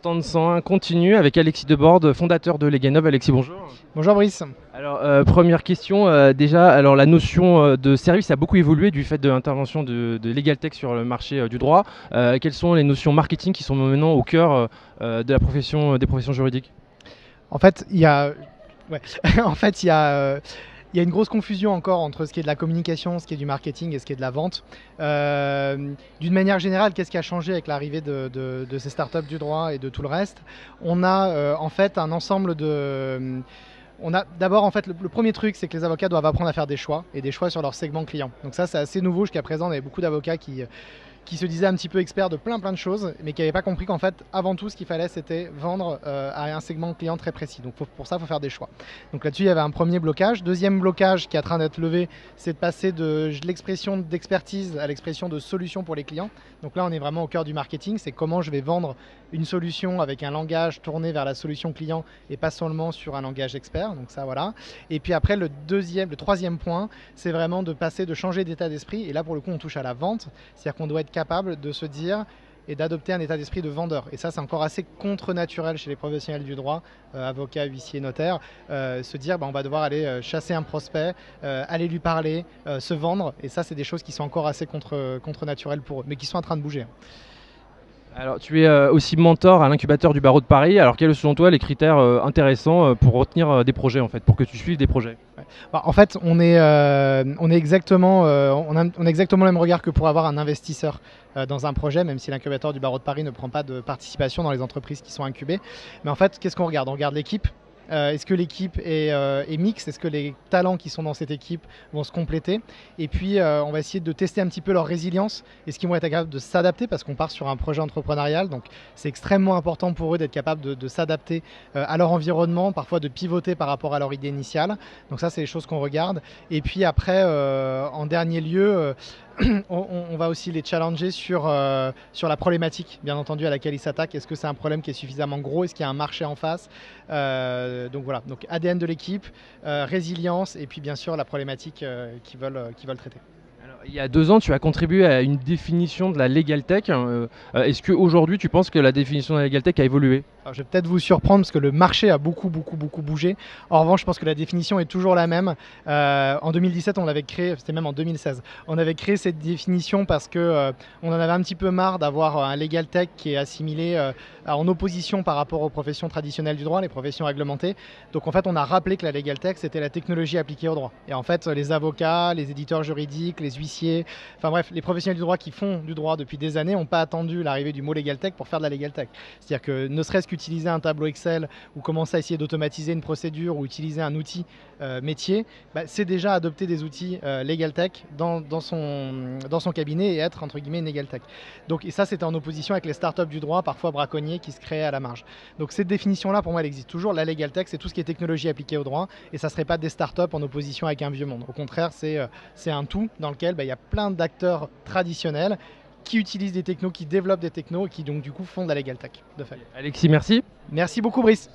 Entendre 101 continue avec Alexis Debord, fondateur de Leganov. Alexis, bonjour. Bonjour Brice. Alors, première question, déjà, alors la notion de service a beaucoup évolué du fait de l'intervention de LegalTech sur le marché du droit. Quelles sont les notions marketing qui sont maintenant au cœur de la profession, des professions juridiques? En fait, il y a, ouais. En fait, il y a une grosse confusion encore entre ce qui est de la communication, ce qui est du marketing et ce qui est de la vente. D'une manière générale, qu'est-ce qui a changé avec l'arrivée de ces startups du droit et de tout le reste? On a en fait un ensemble de... On a d'abord en fait le premier truc, c'est que les avocats doivent apprendre à faire des choix et des choix sur leur segment client. Donc ça, c'est assez nouveau. Jusqu'à présent, on avait beaucoup d'avocats qui se disaient un petit peu experts de plein de choses, mais qui n'avaient pas compris qu'en fait, avant tout, ce qu'il fallait, c'était vendre à un segment client très précis. Donc pour ça, il faut faire des choix. Donc là-dessus, il y avait un premier blocage. Deuxième blocage qui est en train d'être levé, c'est de passer de l'expression d'expertise à l'expression de solution pour les clients. Donc là, on est vraiment au cœur du marketing. C'est comment je vais vendre une solution avec un langage tourné vers la solution client et pas seulement sur un langage expert. Donc ça, voilà. Et puis après, le troisième point, c'est vraiment de changer d'état d'esprit. Et là, pour le coup, on touche à la vente. C'est-à-dire qu'on doit être capable de se dire et d'adopter un état d'esprit de vendeur. Et ça, c'est encore assez contre-naturel chez les professionnels du droit, avocats, huissiers, notaires, se dire on va devoir aller chasser un prospect, aller lui parler, se vendre. Et ça, c'est des choses qui sont encore assez contre-naturelles pour eux, mais qui sont en train de bouger. Alors, tu es aussi mentor à l'incubateur du barreau de Paris. Alors, quels sont, selon toi, les critères intéressants pour retenir des projets, en fait, pour que tu suives des projets? Ouais. Bah, en fait, on a exactement le même regard que pour avoir un investisseur dans un projet, même si l'incubateur du barreau de Paris ne prend pas de participation dans les entreprises qui sont incubées. Mais en fait, qu'est-ce qu'on regarde? On regarde l'équipe. Est-ce que l'équipe est mixte? Est-ce que les talents qui sont dans cette équipe vont se compléter? Et puis, on va essayer de tester un petit peu leur résilience. Est-ce qu'ils vont être capables de s'adapter? Parce qu'on part sur un projet entrepreneurial. Donc, c'est extrêmement important pour eux d'être capables de s'adapter à leur environnement, parfois de pivoter par rapport à leur idée initiale. Donc ça, c'est les choses qu'on regarde. Et puis après, en dernier lieu, on va aussi les challenger sur la problématique, bien entendu, à laquelle ils s'attaquent. Est-ce que c'est un problème qui est suffisamment gros? Est-ce qu'il y a un marché en face? Donc voilà, donc ADN de l'équipe, résilience et puis bien sûr la problématique qu'ils veulent traiter. Alors, il y a 2 ans, tu as contribué à une définition de la Legal Tech. Est-ce qu'aujourd'hui, tu penses que la définition de la Legal Tech a évolué? Alors, je vais peut-être vous surprendre parce que le marché a beaucoup bougé. En revanche, je pense que la définition est toujours la même. En 2017, on l'avait créé, c'était même en 2016. On avait créé cette définition parce que on en avait un petit peu marre d'avoir un legal tech qui est assimilé en opposition par rapport aux professions traditionnelles du droit, les professions réglementées. Donc en fait, on a rappelé que la legal tech, c'était la technologie appliquée au droit. Et en fait, les avocats, les éditeurs juridiques, les huissiers, enfin bref, les professionnels du droit qui font du droit depuis des années n'ont pas attendu l'arrivée du mot legal tech pour faire de la legal tech. C'est-à-dire que ne serait-ce qu'utiliser un tableau Excel ou commencer à essayer d'automatiser une procédure ou utiliser un outil métier, c'est déjà adopter des outils legal tech dans son cabinet et être entre guillemets une legal tech. Donc, et ça, c'était en opposition avec les startups du droit, parfois braconniers, qui se créaient à la marge. Donc cette définition-là, pour moi, elle existe toujours. La legal tech, c'est tout ce qui est technologie appliquée au droit et ça ne serait pas des startups en opposition avec un vieux monde. Au contraire, c'est un tout dans lequel il y a plein d'acteurs traditionnels qui utilisent des technos, qui développent des technos et qui donc du coup font de la legal tech de fait. Alexis, merci. Merci beaucoup Brice.